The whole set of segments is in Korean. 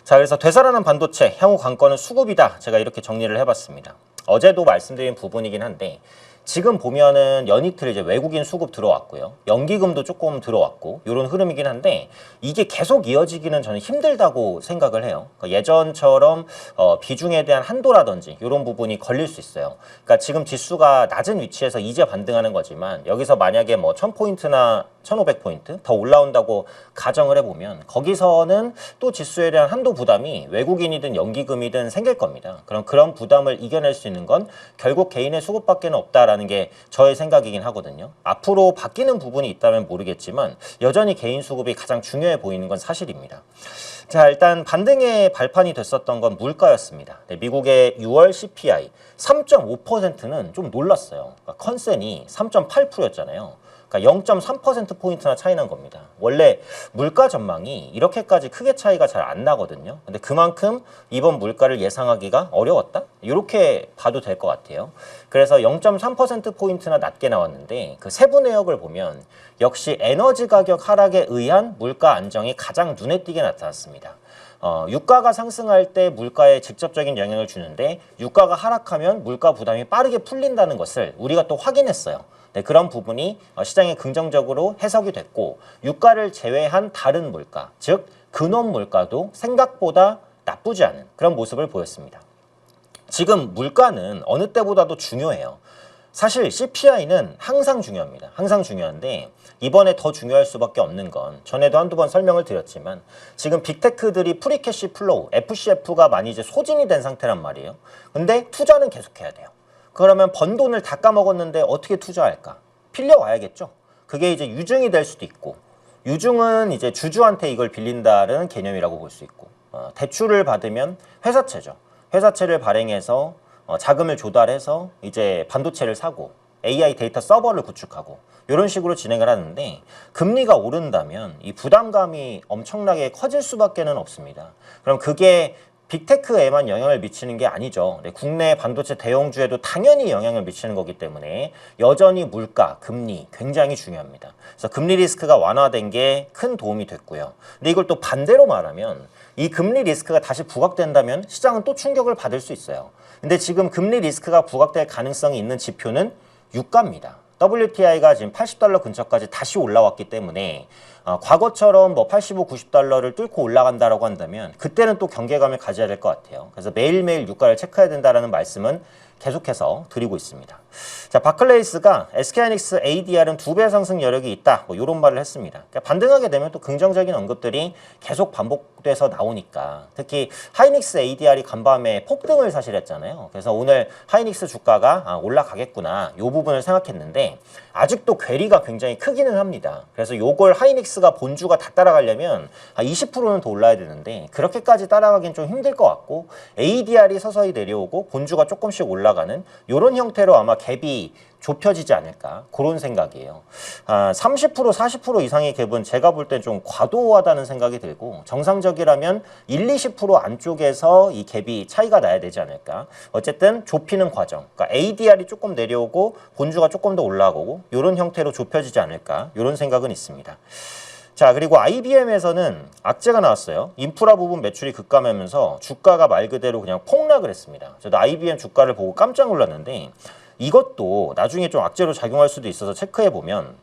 자, 그래서 되살아난 반도체 향후 관건은 수급이다. 제가 이렇게 정리를 해봤습니다. 어제도 말씀드린 부분이긴 한데 지금 보면은 연이틀 이제 외국인 수급 들어왔고요. 연기금도 조금 들어왔고 이런 흐름이긴 한데 이게 계속 이어지기는 저는 힘들다고 생각을 해요. 그러니까 예전처럼 비중에 대한 한도라든지 이런 부분이 걸릴 수 있어요. 그러니까 지금 지수가 낮은 위치에서 이제 반등하는 거지만 여기서 만약에 뭐 1000포인트나 1500포인트 더 올라온다고 가정을 해보면 거기서는 또 지수에 대한 한도 부담이 외국인이든 연기금이든 생길 겁니다. 그럼 그런 부담을 이겨낼 수 있는 건 결국 개인의 수급밖에 없다라는 게 저의 생각이긴 하거든요. 앞으로 바뀌는 부분이 있다면 모르겠지만 여전히 개인 수급이 가장 중요해 보이는 건 사실입니다. 자, 일단 반등의 발판이 됐었던 건 물가였습니다. 네, 미국의 6월 CPI 3.5%는 좀 놀랐어요. 그러니까 컨센이 3.8%였잖아요. 그러니까 0.3%포인트나 차이 난 겁니다. 원래 물가 전망이 이렇게까지 크게 차이가 잘 안 나거든요. 근데 그만큼 이번 물가를 예상하기가 어려웠다? 이렇게 봐도 될 것 같아요. 그래서 0.3%포인트나 낮게 나왔는데 그 세부 내역을 보면 역시 에너지 가격 하락에 의한 물가 안정이 가장 눈에 띄게 나타났습니다. 유가가 상승할 때 물가에 직접적인 영향을 주는데 유가가 하락하면 물가 부담이 빠르게 풀린다는 것을 우리가 또 확인했어요. 네, 그런 부분이 시장에 긍정적으로 해석이 됐고 유가를 제외한 다른 물가, 즉 근원 물가도 생각보다 나쁘지 않은 그런 모습을 보였습니다. 지금 물가는 어느 때보다도 중요해요. 사실 CPI는 항상 중요합니다. 항상 중요한데 이번에 더 중요할 수밖에 없는 건 전에도 한두 번 설명을 드렸지만 지금 빅테크들이 프리캐시 플로우, FCF가 많이 이제 소진이 된 상태란 말이에요. 근데 투자는 계속해야 돼요. 그러면 번 돈을 다 까먹었는데 어떻게 투자할까? 빌려와야겠죠. 그게 이제 유증이 될 수도 있고 유증은 이제 주주한테 이걸 빌린다는 개념이라고 볼 수 있고 대출을 받으면 회사채죠. 회사채를 발행해서 자금을 조달해서 이제 반도체를 사고 AI 데이터 서버를 구축하고 이런 식으로 진행을 하는데 금리가 오른다면 이 부담감이 엄청나게 커질 수밖에 없습니다. 그럼 그게 빅테크에만 영향을 미치는 게 아니죠. 국내 반도체 대형주에도 당연히 영향을 미치는 거기 때문에 여전히 물가, 금리 굉장히 중요합니다. 그래서 금리 리스크가 완화된 게 큰 도움이 됐고요. 근데 이걸 또 반대로 말하면 이 금리 리스크가 다시 부각된다면 시장은 또 충격을 받을 수 있어요. 근데 지금 금리 리스크가 부각될 가능성이 있는 지표는 유가입니다. WTI가 지금 $80 근처까지 다시 올라왔기 때문에 과거처럼 뭐 85, $90를 뚫고 올라간다라고 한다면 그때는 또 경계감을 가져야 될 것 같아요. 그래서 매일매일 유가를 체크해야 된다는 말씀은 계속해서 드리고 있습니다. 자, 바클레이스가 SK하이닉스 ADR은 2배 상승 여력이 있다. 뭐 이런 말을 했습니다. 그러니까 반등하게 되면 또 긍정적인 언급들이 계속 반복돼서 나오니까 특히 하이닉스 ADR이 간밤에 폭등을 사실 했잖아요. 그래서 오늘 하이닉스 주가가 올라가겠구나 이 부분을 생각했는데 아직도 괴리가 굉장히 크기는 합니다. 그래서 요걸 하이닉스가 본주가 다 따라가려면 20%는 더 올라야 되는데 그렇게까지 따라가긴 좀 힘들 것 같고 ADR이 서서히 내려오고 본주가 조금씩 올라가는 이런 형태로 아마 갭이 좁혀지지 않을까 그런 생각이에요. 30% 40% 이상의 갭은 제가 볼 땐 좀 과도하다는 생각이 들고 정상적이라면 20% 안쪽에서 이 갭이 차이가 나야 되지 않을까. 어쨌든 좁히는 과정, 그러니까 ADR이 조금 내려오고 본주가 조금 더 올라가고 이런 형태로 좁혀지지 않을까 이런 생각은 있습니다. 자, 그리고 IBM에서는 악재가 나왔어요. 인프라 부분 매출이 급감하면서 주가가 말 그대로 그냥 폭락을 했습니다. 저도 IBM 주가를 보고 깜짝 놀랐는데 이것도 나중에 좀 악재로 작용할 수도 있어서 체크해보면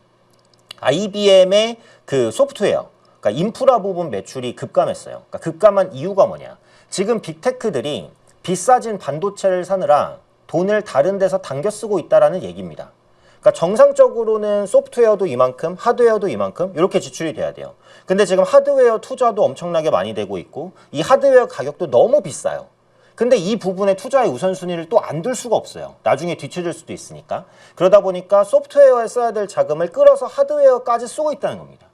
IBM의 그 소프트웨어, 그러니까 인프라 부분 매출이 급감했어요. 그러니까 급감한 이유가 뭐냐. 지금 빅테크들이 비싸진 반도체를 사느라 돈을 다른 데서 당겨 쓰고 있다는 얘기입니다. 그러니까 정상적으로는 소프트웨어도 이만큼, 하드웨어도 이만큼 이렇게 지출이 돼야 돼요. 근데 지금 하드웨어 투자도 엄청나게 많이 되고 있고 이 하드웨어 가격도 너무 비싸요. 근데 이 부분에 투자의 우선순위를 또 안 둘 수가 없어요. 나중에 뒤처질 수도 있으니까. 그러다 보니까 소프트웨어에 써야 될 자금을 끌어서 하드웨어까지 쓰고 있다는 겁니다.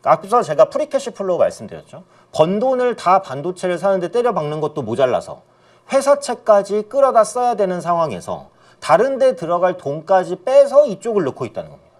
앞서 제가 프리캐시 플로우 말씀드렸죠. 번 돈을 다 반도체를 사는데 때려박는 것도 모자라서 회사채까지 끌어다 써야 되는 상황에서 다른 데 들어갈 돈까지 빼서 이쪽을 넣고 있다는 겁니다.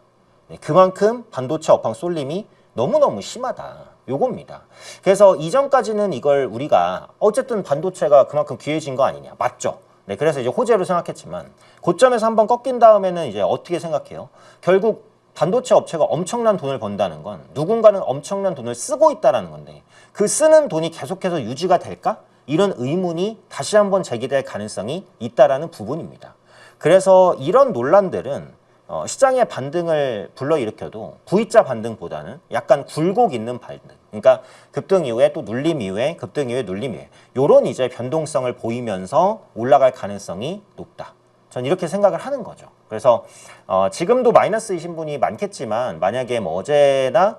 네, 그만큼 반도체 업황 쏠림이 너무너무 심하다. 요겁니다. 그래서 이전까지는 이걸 우리가 어쨌든 반도체가 그만큼 귀해진 거 아니냐. 맞죠? 네, 그래서 이제 호재로 생각했지만 고점에서 한번 꺾인 다음에는 이제 어떻게 생각해요? 결국 반도체 업체가 엄청난 돈을 번다는 건 누군가는 엄청난 돈을 쓰고 있다는 건데 그 쓰는 돈이 계속해서 유지가 될까? 이런 의문이 다시 한번 제기될 가능성이 있다라는 부분입니다. 그래서 이런 논란들은 시장의 반등을 불러일으켜도 V자 반등보다는 약간 굴곡 있는 반등. 그러니까 급등 이후에 또 눌림 이후에 급등 이후에 눌림 이후에 이런 이제 변동성을 보이면서 올라갈 가능성이 높다. 전 이렇게 생각을 하는 거죠. 그래서 지금도 마이너스이신 분이 많겠지만 만약에 뭐 어제나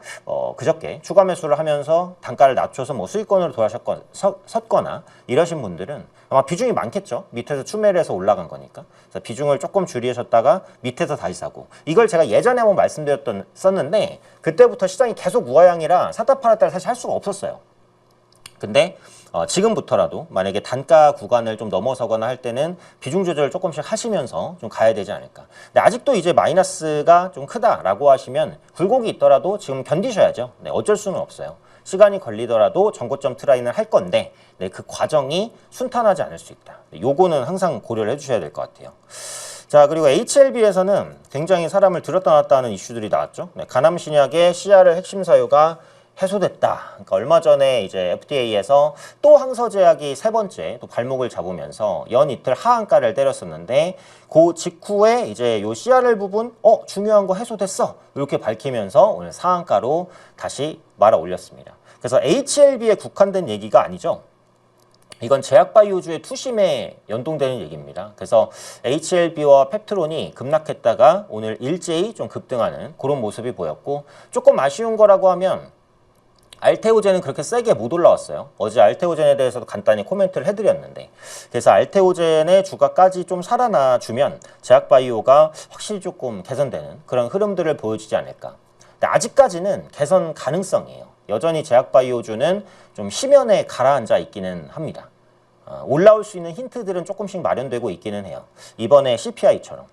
그저께 추가 매수를 하면서 단가를 낮춰서 뭐 수익권으로 섰거나 이러신 분들은 아마 비중이 많겠죠. 밑에서 추매를 해서 올라간 거니까. 그래서 비중을 조금 줄이셨다가 밑에서 다시 사고. 이걸 제가 예전에 한번 썼는데 그때부터 시장이 계속 우하향이라 샀다 팔았다를 사실 할 수가 없었어요. 근데 지금부터라도 만약에 단가 구간을 좀 넘어서거나 할 때는 비중 조절을 조금씩 하시면서 좀 가야 되지 않을까. 근데 아직도 이제 마이너스가 좀 크다라고 하시면 굴곡이 있더라도 지금 견디셔야죠. 네, 어쩔 수는 없어요. 시간이 걸리더라도 전고점 트라이는 할 건데 네, 그 과정이 순탄하지 않을 수 있다. 네, 요거는 항상 고려를 해주셔야 될 것 같아요. 자, 그리고 HLB에서는 굉장히 사람을 들었다 놨다 하는 이슈들이 나왔죠. 네, 가남신약의 CRL 핵심 사유가 해소됐다. 그러니까 얼마 전에 이제 FDA에서 또 항서제약이 세 번째 또 발목을 잡으면서 연 이틀 하한가를 때렸었는데 그 직후에 이제 요 CRL 부분 중요한 거 해소됐어. 이렇게 밝히면서 오늘 상한가로 다시 말아 올렸습니다. 그래서 HLB에 국한된 얘기가 아니죠. 이건 제약바이오주의 투심에 연동되는 얘기입니다. 그래서 HLB와 펩트론이 급락했다가 오늘 일제히 좀 급등하는 그런 모습이 보였고 조금 아쉬운 거라고 하면 알테오젠은 그렇게 세게 못 올라왔어요. 어제 알테오젠에 대해서도 간단히 코멘트를 해드렸는데 그래서 알테오젠의 주가까지 좀 살아나주면 제약바이오가 확실히 조금 개선되는 그런 흐름들을 보여주지 않을까. 근데 아직까지는 개선 가능성이에요. 여전히 제약바이오주는 좀 심연에 가라앉아 있기는 합니다. 올라올 수 있는 힌트들은 조금씩 마련되고 있기는 해요. 이번에 CPI처럼.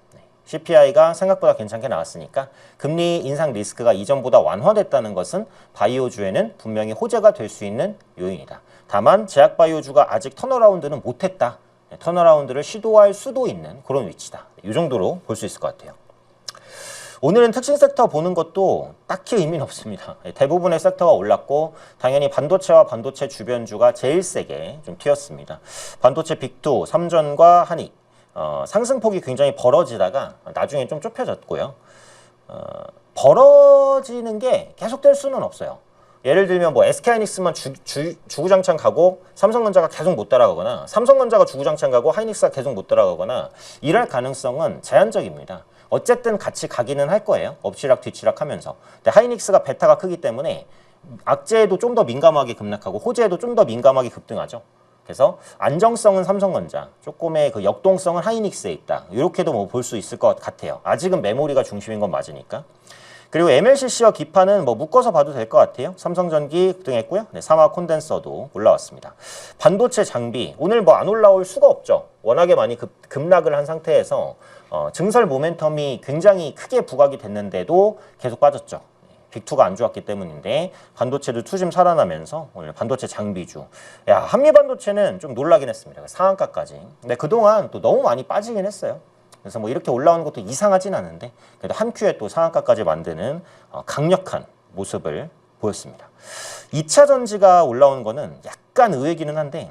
CPI가 생각보다 괜찮게 나왔으니까 금리 인상 리스크가 이전보다 완화됐다는 것은 바이오주에는 분명히 호재가 될 수 있는 요인이다. 다만 제약바이오주가 아직 턴어라운드는 못했다. 턴어라운드를 시도할 수도 있는 그런 위치다. 이 정도로 볼 수 있을 것 같아요. 오늘은 특징 섹터 보는 것도 딱히 의미는 없습니다. 대부분의 섹터가 올랐고 당연히 반도체와 반도체 주변주가 제일 세게 좀 튀었습니다. 반도체 빅2, 삼전과 한익. 상승폭이 굉장히 벌어지다가 나중에 좀 좁혀졌고요. 벌어지는 게 계속될 수는 없어요. 예를 들면 뭐 SK하이닉스만 주구장창 가고 삼성전자가 계속 못 따라가거나 삼성전자가 주구장창 가고 하이닉스가 계속 못 따라가거나 이럴 가능성은 제한적입니다. 어쨌든 같이 가기는 할 거예요. 엎치락 뒤치락 하면서. 근데 하이닉스가 베타가 크기 때문에 악재에도 좀 더 민감하게 급락하고 호재에도 좀 더 민감하게 급등하죠. 그래서 안정성은 삼성전자, 조금의 그 역동성은 하이닉스에 있다. 이렇게도 뭐 볼 수 있을 것 같아요. 아직은 메모리가 중심인 건 맞으니까. 그리고 MLCC와 기판은 뭐 묶어서 봐도 될 것 같아요. 삼성전기 급등했고요. 네, 사마 콘덴서도 올라왔습니다. 반도체 장비, 오늘 뭐 안 올라올 수가 없죠. 워낙에 많이 급락을 한 상태에서 증설 모멘텀이 굉장히 크게 부각이 됐는데도 계속 빠졌죠. 빅2가 안 좋았기 때문인데 반도체도 투심 살아나면서 오늘 반도체 장비주. 야, 한미반도체는 좀 놀라긴 했습니다. 상한가까지. 근데 그동안 또 너무 많이 빠지긴 했어요. 그래서 뭐 이렇게 올라오는 것도 이상하진 않은데 그래도 한 큐에 또 상한가까지 만드는 강력한 모습을 보였습니다. 2차 전지가 올라오는 거는 약간 의외기는 한데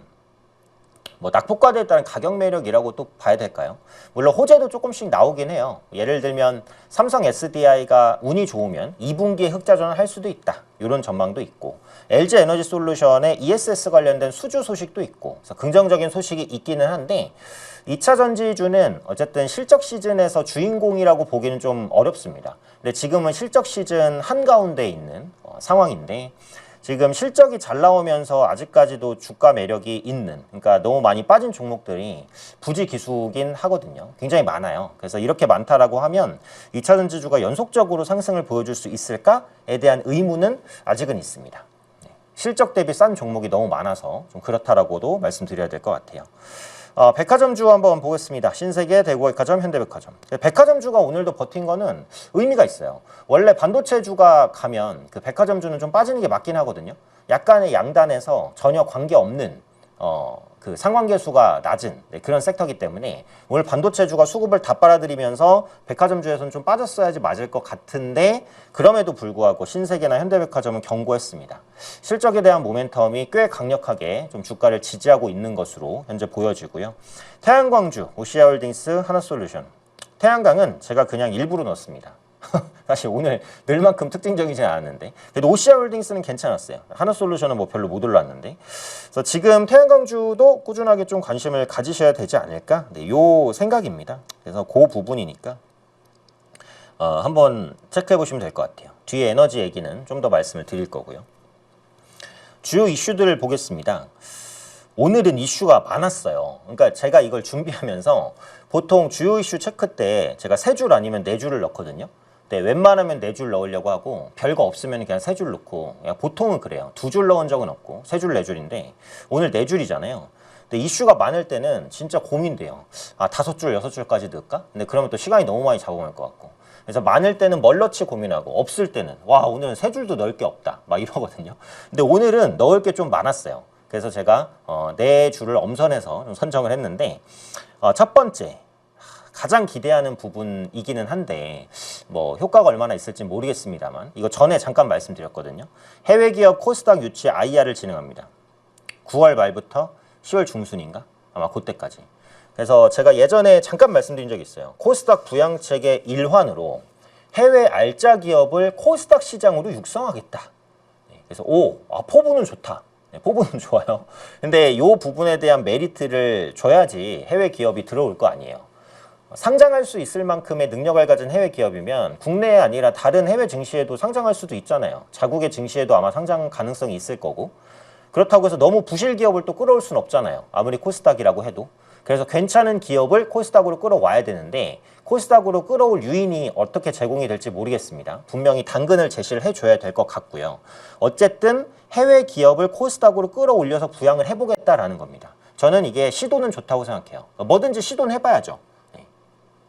뭐 낙폭과대에 따른 가격 매력이라고 또 봐야 될까요? 물론 호재도 조금씩 나오긴 해요. 예를 들면 삼성 SDI가 운이 좋으면 2분기에 흑자전을 할 수도 있다. 이런 전망도 있고 LG 에너지 솔루션의 ESS 관련된 수주 소식도 있고 그래서 긍정적인 소식이 있기는 한데 2차 전지주는 어쨌든 실적 시즌에서 주인공이라고 보기는 좀 어렵습니다. 근데 지금은 실적 시즌 한가운데 있는 상황인데 지금 실적이 잘 나오면서 아직까지도 주가 매력이 있는, 그러니까 너무 많이 빠진 종목들이 부지기수긴 하거든요. 굉장히 많아요. 그래서 이렇게 많다라고 하면 2차 전지주가 연속적으로 상승을 보여줄 수 있을까에 대한 의문은 아직은 있습니다. 실적 대비 싼 종목이 너무 많아서 좀 그렇다라고도 말씀드려야 될 것 같아요. 백화점주 한번 보겠습니다. 신세계, 대구백화점, 현대백화점. 백화점주가 오늘도 버틴 거는 의미가 있어요. 원래 반도체주가 가면 그 백화점주는 좀 빠지는 게 맞긴 하거든요. 약간의 양단에서 전혀 관계없는 그 상관계수가 낮은 그런 섹터이기 때문에 오늘 반도체주가 수급을 다 빨아들이면서 백화점주에서는 좀 빠졌어야지 맞을 것 같은데 그럼에도 불구하고 신세계나 현대백화점은 견고했습니다. 실적에 대한 모멘텀이 꽤 강력하게 좀 주가를 지지하고 있는 것으로 현재 보여지고요. 태양광주, 오시아홀딩스, 하나솔루션. 태양광은 제가 그냥 일부러 넣었습니다. 사실 오늘 늘만큼 특징적이지 않았는데 그래도 오시아홀딩스는 괜찮았어요. 하나솔루션은 뭐 별로 못 올랐는데 그래서 지금 태양광주도 꾸준하게 좀 관심을 가지셔야 되지 않을까 요 생각입니다. 그래서 그 부분이니까 한번 체크해 보시면 될 것 같아요. 뒤에 에너지 얘기는 좀 더 말씀을 드릴 거고요. 주요 이슈들을 보겠습니다. 오늘은 이슈가 많았어요. 그러니까 제가 이걸 준비하면서 보통 주요 이슈 체크 때 제가 3줄 아니면 4줄을 넣거든요. 네, 웬만하면 4줄 넣으려고 하고 별거 없으면 그냥 3줄 넣고 그냥 보통은 그래요. 2줄 넣은 적은 없고 3줄, 4줄인데 오늘 4줄이잖아요. 근데 이슈가 많을 때는 진짜 고민돼요. 아, 5줄, 6줄까지 넣을까? 근데 그러면 또 시간이 너무 많이 잡아먹을 것 같고. 그래서 많을 때는 뭘 넣지 고민하고 없을 때는 와, 오늘은 3줄도 넣을 게 없다 막 이러거든요. 근데 오늘은 넣을 게 좀 많았어요. 그래서 제가 4줄을 엄선해서 좀 선정을 했는데 첫 번째 가장 기대하는 부분이기는 한데 뭐 효과가 얼마나 있을지 모르겠습니다만 이거 전에 잠깐 말씀드렸거든요. 해외 기업 코스닥 유치 IR을 진행합니다. 9월 말부터 10월 중순인가? 아마 그때까지. 그래서 제가 예전에 잠깐 말씀드린 적이 있어요. 코스닥 부양책의 일환으로 해외 알짜 기업을 코스닥 시장으로 육성하겠다. 그래서 포부는 좋다. 포부는 좋아요. 근데 이 부분에 대한 메리트를 줘야지 해외 기업이 들어올 거 아니에요. 상장할 수 있을 만큼의 능력을 가진 해외 기업이면 국내에 아니라 다른 해외 증시에도 상장할 수도 있잖아요. 자국의 증시에도 아마 상장 가능성이 있을 거고. 그렇다고 해서 너무 부실 기업을 또 끌어올 수는 없잖아요. 아무리 코스닥이라고 해도. 그래서 괜찮은 기업을 코스닥으로 끌어와야 되는데 코스닥으로 끌어올 유인이 어떻게 제공이 될지 모르겠습니다. 분명히 당근을 제시를 해줘야 될 것 같고요. 어쨌든 해외 기업을 코스닥으로 끌어올려서 부양을 해보겠다라는 겁니다. 저는 이게 시도는 좋다고 생각해요. 뭐든지 시도는 해봐야죠.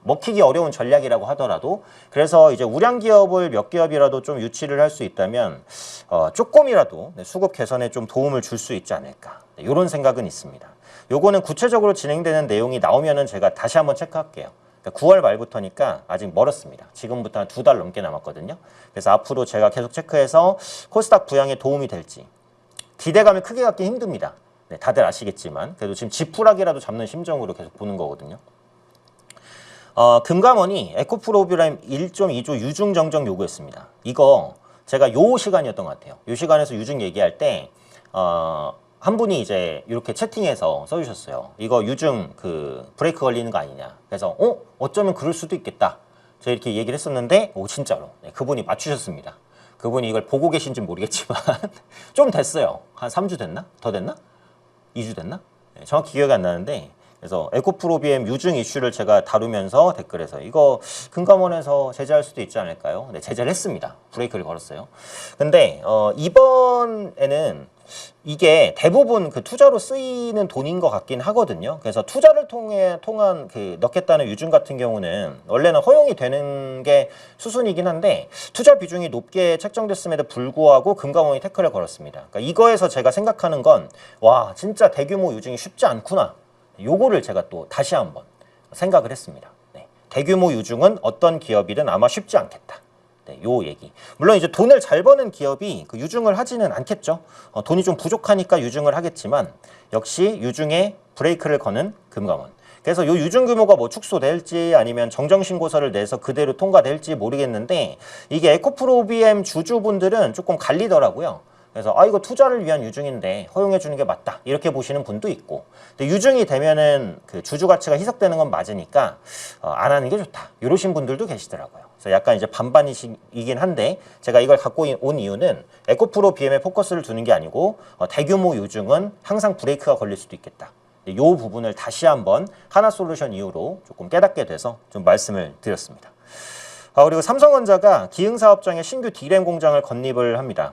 먹히기 어려운 전략이라고 하더라도 그래서 이제 우량 기업을 몇 기업이라도 좀 유치를 할 수 있다면 조금이라도 수급 개선에 좀 도움을 줄 수 있지 않을까 이런 생각은 있습니다. 요거는 구체적으로 진행되는 내용이 나오면은 제가 다시 한번 체크할게요. 그러니까 9월 말부터니까 아직 멀었습니다. 지금부터 한 2달 넘게 남았거든요. 그래서 앞으로 제가 계속 체크해서 코스닥 부양에 도움이 될지 기대감을 크게 갖기 힘듭니다. 네, 다들 아시겠지만 그래도 지금 지푸라기라도 잡는 심정으로 계속 보는 거거든요. 금감원이 에코프로비램 1.2조 유증 정정 요구했습니다. 이거 제가 요 시간이었던 것 같아요. 요 시간에서 유증 얘기할 때 한 분이 이제 이렇게 채팅해서 써주셨어요. 이거 유증 그 브레이크 걸리는 거 아니냐. 그래서 어쩌면 그럴 수도 있겠다. 제가 이렇게 얘기를 했었는데 진짜로 그분이 맞추셨습니다. 그분이 이걸 보고 계신지 모르겠지만 좀 됐어요. 한 3주 됐나? 더 됐나? 2주 됐나? 네, 정확히 기억이 안 나는데 그래서 에코프로비엠 유증 이슈를 제가 다루면서 댓글에서 이거 금감원에서 제재할 수도 있지 않을까요? 네, 제재를 했습니다. 브레이크를 걸었어요. 근데 이번에는 이게 대부분 그 투자로 쓰이는 돈인 것 같긴 하거든요. 그래서 투자를 통한 그 넣겠다는 유증 같은 경우는 원래는 허용이 되는 게 수순이긴 한데 투자 비중이 높게 책정됐음에도 불구하고 금감원이 태클을 걸었습니다. 그러니까 이거에서 제가 생각하는 건 와, 진짜 대규모 유증이 쉽지 않구나. 요거를 제가 또 다시 한번 생각을 했습니다. 네. 대규모 유증은 어떤 기업이든 아마 쉽지 않겠다. 네, 요 얘기. 물론 이제 돈을 잘 버는 기업이 그 유증을 하지는 않겠죠. 돈이 좀 부족하니까 유증을 하겠지만 역시 유증에 브레이크를 거는 금감원. 그래서 요 유증 규모가 뭐 축소될지 아니면 정정신고서를 내서 그대로 통과될지 모르겠는데 이게 에코프로비엠 주주분들은 조금 갈리더라고요. 그래서 이거 투자를 위한 유증인데 허용해 주는 게 맞다 이렇게 보시는 분도 있고 근데 유증이 되면은 그 주주 가치가 희석되는 건 맞으니까 안 하는 게 좋다 이러신 분들도 계시더라고요. 그래서 약간 이제 반반이긴 한데 제가 이걸 갖고 온 이유는 에코프로 BM에 포커스를 두는 게 아니고 대규모 유증은 항상 브레이크가 걸릴 수도 있겠다. 이 부분을 다시 한번 하나솔루션 이후로 조금 깨닫게 돼서 좀 말씀을 드렸습니다. 그리고 삼성전자가 기흥사업장에 신규 D램 공장을 건립을 합니다.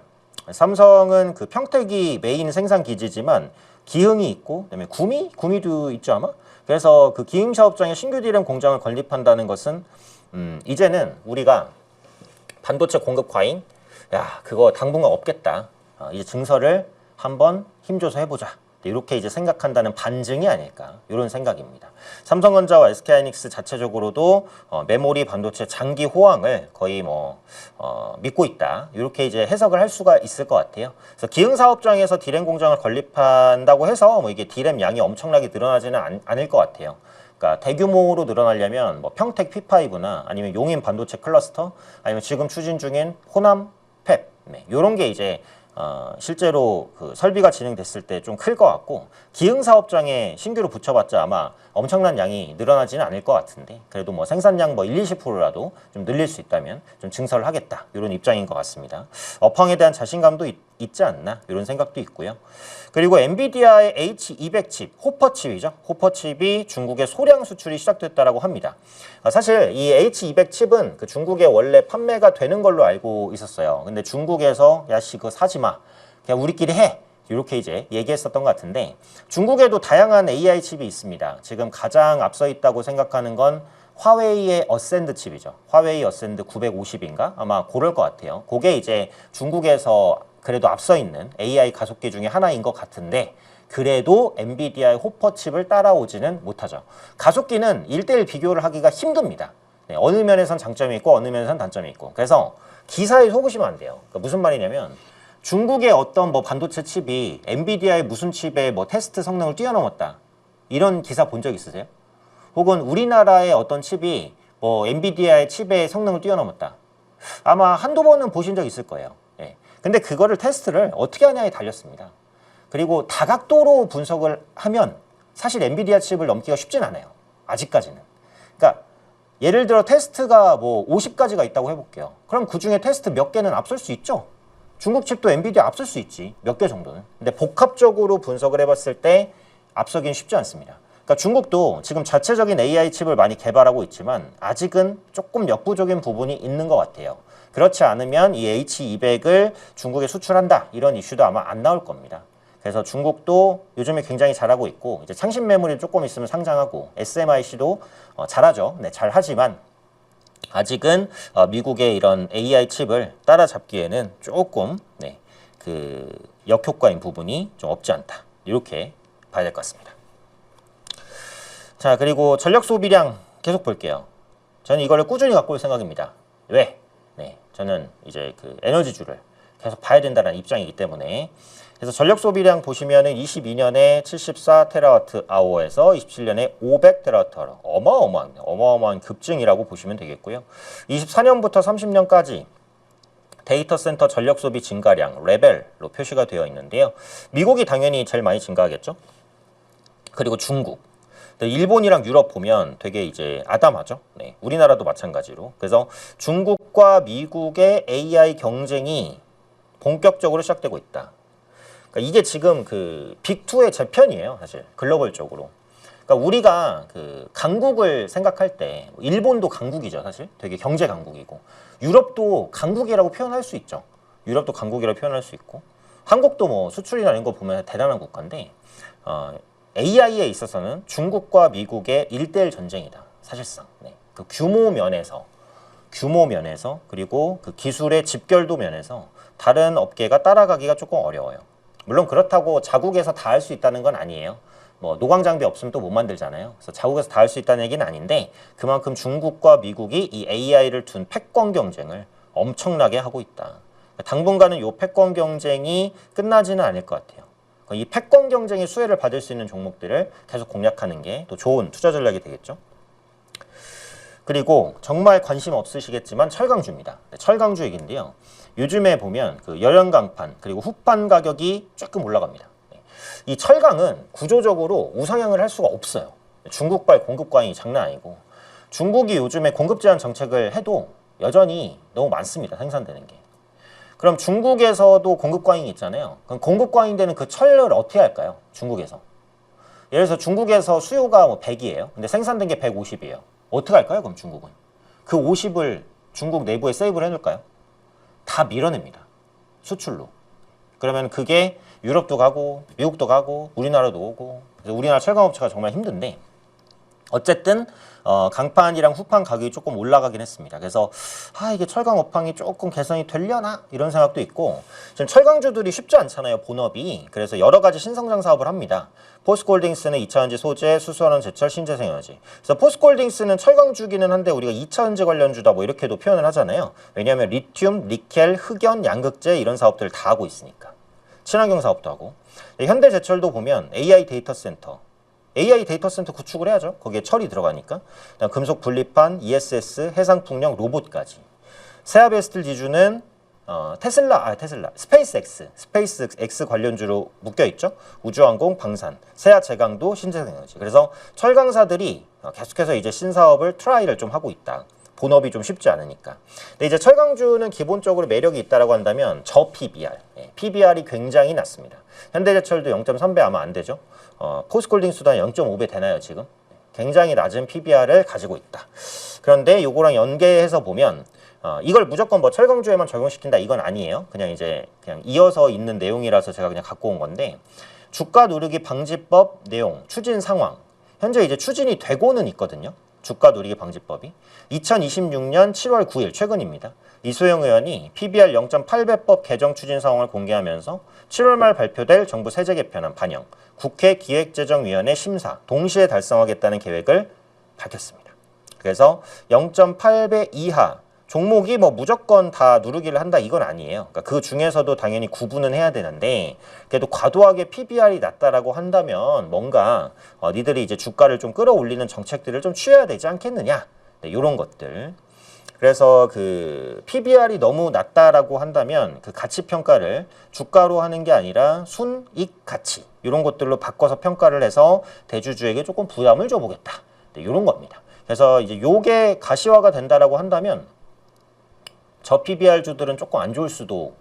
삼성은 그 평택이 메인 생산 기지지만 기흥이 있고 그다음에 구미도 있죠 아마. 그래서 그 기흥 사업장에 신규 D램 공장을 건립한다는 것은 이제는 우리가 반도체 공급 과잉 그거 당분간 없겠다. 이제 증설을 한번 힘줘서 해보자. 이렇게 이제 생각한다는 반증이 아닐까 이런 생각입니다. 삼성전자와 SK하이닉스 자체적으로도 메모리 반도체 장기 호황을 거의 믿고 있다. 이렇게 이제 해석을 할 수가 있을 것 같아요. 그래서 기흥 사업장에서 D램 공장을 건립한다고 해서 이게 D램 양이 엄청나게 늘어나지는 않을 것 같아요. 그러니까 대규모로 늘어나려면 평택 P5나 아니면 용인 반도체 클러스터 아니면 지금 추진 중인 호남 팹 이런 게 이제 실제로 그 설비가 진행됐을 때 좀 클 것 같고 기흥 사업장에 신규로 붙여봤자 아마 엄청난 양이 늘어나지는 않을 것 같은데 그래도 생산량 1-20%라도 좀 늘릴 수 있다면 좀 증설을 하겠다 이런 입장인 것 같습니다. 업황에 대한 자신감도 있지 않나 이런 생각도 있고요. 그리고 엔비디아의 H200 칩, 호퍼 칩이죠. 호퍼 칩이 중국에 소량 수출이 시작됐다라고 합니다. 사실 이 H200 칩은 그 중국에 원래 판매가 되는 걸로 알고 있었어요. 근데 중국에서 야씨 그거 사지 마. 그냥 우리끼리 해. 이렇게 이제 얘기했었던 것 같은데 중국에도 다양한 AI 칩이 있습니다. 지금 가장 앞서 있다고 생각하는 건 화웨이의 어센드 칩이죠. 화웨이 어센드 950인가? 아마 그럴 것 같아요. 그게 이제 중국에서 그래도 앞서 있는 AI 가속기 중에 하나인 것 같은데 그래도 엔비디아의 호퍼 칩을 따라오지는 못하죠. 가속기는 1대1 비교를 하기가 힘듭니다. 네, 어느 면에선 장점이 있고 어느 면에선 단점이 있고 그래서 기사에 속으시면 안 돼요. 그러니까 무슨 말이냐면 중국의 어떤 반도체 칩이 엔비디아의 무슨 칩의 테스트 성능을 뛰어넘었다. 이런 기사 본 적 있으세요? 혹은 우리나라의 어떤 칩이 엔비디아의 칩의 성능을 뛰어넘었다. 아마 한두 번은 보신 적 있을 거예요. 예. 근데 그거를 테스트를 어떻게 하냐에 달렸습니다. 그리고 다각도로 분석을 하면 사실 엔비디아 칩을 넘기가 쉽진 않아요. 아직까지는. 그러니까 예를 들어 테스트가 50가지가 있다고 해볼게요. 그럼 그 중에 테스트 몇 개는 앞설 수 있죠? 중국 칩도 엔비디아 앞설 수 있지. 몇 개 정도는. 근데 복합적으로 분석을 해봤을 때 앞서긴 쉽지 않습니다. 그러니까 중국도 지금 자체적인 AI 칩을 많이 개발하고 있지만 아직은 조금 역부족인 부분이 있는 것 같아요. 그렇지 않으면 이 H200을 중국에 수출한다. 이런 이슈도 아마 안 나올 겁니다. 그래서 중국도 요즘에 굉장히 잘하고 있고 이제 창신 메모리 조금 있으면 상장하고 SMIC도 잘하죠. 네, 잘하지만 아직은 미국의 이런 AI 칩을 따라잡기에는 조금 그 역효과인 부분이 좀 없지 않다. 이렇게 봐야 될 것 같습니다. 자, 그리고 전력 소비량 계속 볼게요. 저는 이거를 꾸준히 갖고 올 생각입니다. 왜? 네, 저는 이제 그 에너지주를 계속 봐야 된다는 입장이기 때문에 그래서 전력 소비량 보시면은 22년에 74TWh에서 27년에 500TWh 어마어마한 급증이라고 보시면 되겠고요. 24년부터 30년까지 데이터 센터 전력 소비 증가량 레벨로 표시가 되어 있는데요. 미국이 당연히 제일 많이 증가하겠죠. 그리고 중국, 일본이랑 유럽 보면 되게 이제 아담하죠. 네, 우리나라도 마찬가지로. 그래서 중국과 미국의 AI 경쟁이 본격적으로 시작되고 있다. 그러니까 이게 지금 그 빅2의 재편이에요, 사실 글로벌적으로. 그러니까 우리가 그 강국을 생각할 때 일본도 강국이죠, 사실. 되게 경제 강국이고 유럽도 강국이라고 표현할 수 있죠. 유럽도 강국이라고 표현할 수 있고 한국도 수출이나 이런 거 보면 대단한 국가인데 AI에 있어서는 중국과 미국의 1대1 전쟁이다, 사실상. 네. 그 규모 면에서 그리고 그 기술의 집결도 면에서 다른 업계가 따라가기가 조금 어려워요. 물론 그렇다고 자국에서 다 할 수 있다는 건 아니에요. 노광 장비 없으면 또 못 만들잖아요. 그래서 자국에서 다 할 수 있다는 얘기는 아닌데 그만큼 중국과 미국이 이 AI를 둔 패권 경쟁을 엄청나게 하고 있다. 당분간은 이 패권 경쟁이 끝나지는 않을 것 같아요. 이 패권 경쟁의 수혜를 받을 수 있는 종목들을 계속 공략하는 게 또 좋은 투자 전략이 되겠죠. 그리고 정말 관심 없으시겠지만 철강주입니다. 철강주 얘기인데요. 요즘에 보면 그 열연강판 그리고 후판 가격이 조금 올라갑니다. 이 철강은 구조적으로 우상향을 할 수가 없어요. 중국발 공급 과잉이 장난 아니고 중국이 요즘에 공급 제한 정책을 해도 여전히 너무 많습니다. 생산되는 게. 그럼 중국에서도 공급 과잉이 있잖아요. 그럼 공급 과잉되는 그 철을 어떻게 할까요? 중국에서. 예를 들어서 중국에서 수요가 100이에요. 근데 생산된 게 150이에요. 어떻게 할까요? 그럼 중국은. 그 50을 중국 내부에 세이브를 해놓을까요? 다 밀어냅니다. 수출로. 그러면 그게 유럽도 가고 미국도 가고 우리나라도 오고 그래서 우리나라 철강업체가 정말 힘든데 어쨌든 강판이랑 후판 가격이 조금 올라가긴 했습니다. 그래서 이게 철강 업황이 조금 개선이 되려나 이런 생각도 있고, 지금 철강주들이 쉽지 않잖아요, 본업이. 그래서 여러 가지 신성장 사업을 합니다. 포스코홀딩스는 2차전지 소재, 수소환원 제철, 신재생에너지. 그래서 포스코홀딩스는 철강주기는 한데 우리가 2차전지 관련주다 뭐 이렇게도 표현을 하잖아요. 왜냐하면 리튬, 니켈, 흑연, 양극재 이런 사업들을 다 하고 있으니까. 친환경 사업도 하고. 현대제철도 보면 AI 데이터 센터 구축을 해야죠. 거기에 철이 들어가니까. 그다음 금속 분리판, ESS, 해상풍력, 로봇까지. 세아베스틀 지주는 스페이스X 관련주로 묶여있죠. 우주항공, 방산, 세아제강도, 신재생에너지. 그래서 철강사들이 계속해서 이제 신사업을 트라이를 좀 하고 있다. 본업이 좀 쉽지 않으니까. 근데 이제 철강주는 기본적으로 매력이 있다라고 한다면 저 PBR, PBR이 굉장히 낮습니다. 현대제철도 0.3배 아마 안 되죠. 포스코홀딩스도 한 0.5배 되나요 지금? 굉장히 낮은 PBR을 가지고 있다. 그런데 요거랑 연계해서 보면 이걸 무조건 뭐 철강주에만 적용시킨다 이건 아니에요. 그냥 이어서 있는 내용이라서 제가 그냥 갖고 온 건데, 주가 누르기 방지법 내용, 추진 상황. 현재 이제 추진이 되고는 있거든요. 주가 누리기 방지법이 2026년 7월 9일 최근입니다. 이소영 의원이 PBR 0.8배법 개정 추진 상황을 공개하면서 7월 말 발표될 정부 세제 개편안 반영, 국회 기획재정위원회 심사 동시에 달성하겠다는 계획을 밝혔습니다. 그래서 0.8배 이하 종목이 뭐 무조건 다 누르기를 한다 이건 아니에요. 그러니까 그 중에서도 당연히 구분은 해야 되는데, 그래도 과도하게 PBR이 낮다라고 한다면 뭔가 니들이 이제 주가를 좀 끌어올리는 정책들을 좀 취해야 되지 않겠느냐. 네, 이런 것들. 그래서 그 PBR이 너무 낮다라고 한다면 그 가치 평가를 주가로 하는 게 아니라 순이익 가치 이런 것들로 바꿔서 평가를 해서 대주주에게 조금 부담을 줘보겠다. 네, 이런 겁니다. 그래서 이제 요게 가시화가 된다라고 한다면 저 PBR 주들은 조금 안 좋을 수도,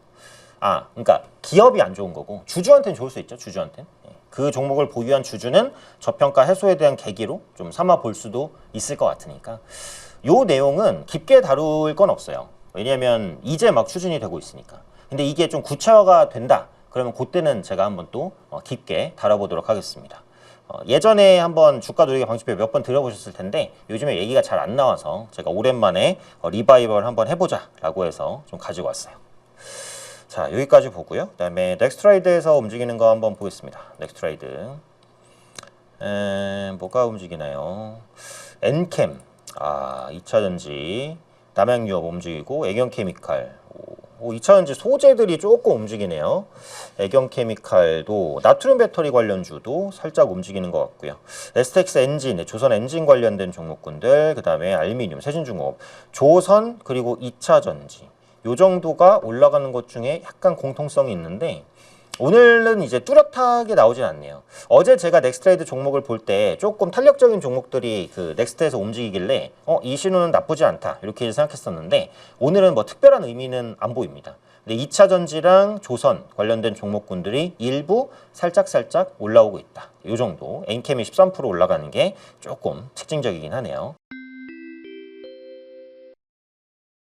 그러니까 기업이 안 좋은 거고 주주한테는 좋을 수 있죠. 주주한테는. 그 종목을 보유한 주주는 저평가 해소에 대한 계기로 좀 삼아 볼 수도 있을 것 같으니까 요 내용은 깊게 다룰 건 없어요. 왜냐하면 이제 막 추진이 되고 있으니까. 근데 이게 좀 구체화가 된다. 그러면 그때는 제가 한번 또 깊게 다뤄보도록 하겠습니다. 예전에 한번 주가 누리기 방지법 몇 번 들어보셨을 텐데 요즘에 얘기가 잘 안 나와서 제가 오랜만에 리바이벌 한번 해보자 라고 해서 좀 가지고 왔어요. 자, 여기까지 보고요. 그 다음에 넥스트레이드에서 움직이는 거 한번 보겠습니다. 넥스트레이드 뭐가 움직이나요? 엔캠 2차전지, 남양유업 움직이고 애경케미칼, 2차전지 소재들이 조금 움직이네요. 애경케미칼도 나트륨 배터리 관련주도 살짝 움직이는 것 같고요. STX 엔진, 조선 엔진 관련된 종목군들, 그 다음에 알미늄, 세진중공업, 조선 그리고 2차전지 요 정도가 올라가는 것 중에 약간 공통성이 있는데 오늘은 이제 뚜렷하게 나오진 않네요. 어제 제가 넥스트레이드 종목을 볼 때 조금 탄력적인 종목들이 그 넥스트에서 움직이길래 이 신호는 나쁘지 않다 이렇게 생각했었는데 오늘은 뭐 특별한 의미는 안 보입니다. 근데 2차 전지랑 조선 관련된 종목군들이 일부 살짝 올라오고 있다. 이 정도. 엔캠이 13% 올라가는 게 조금 특징적이긴 하네요.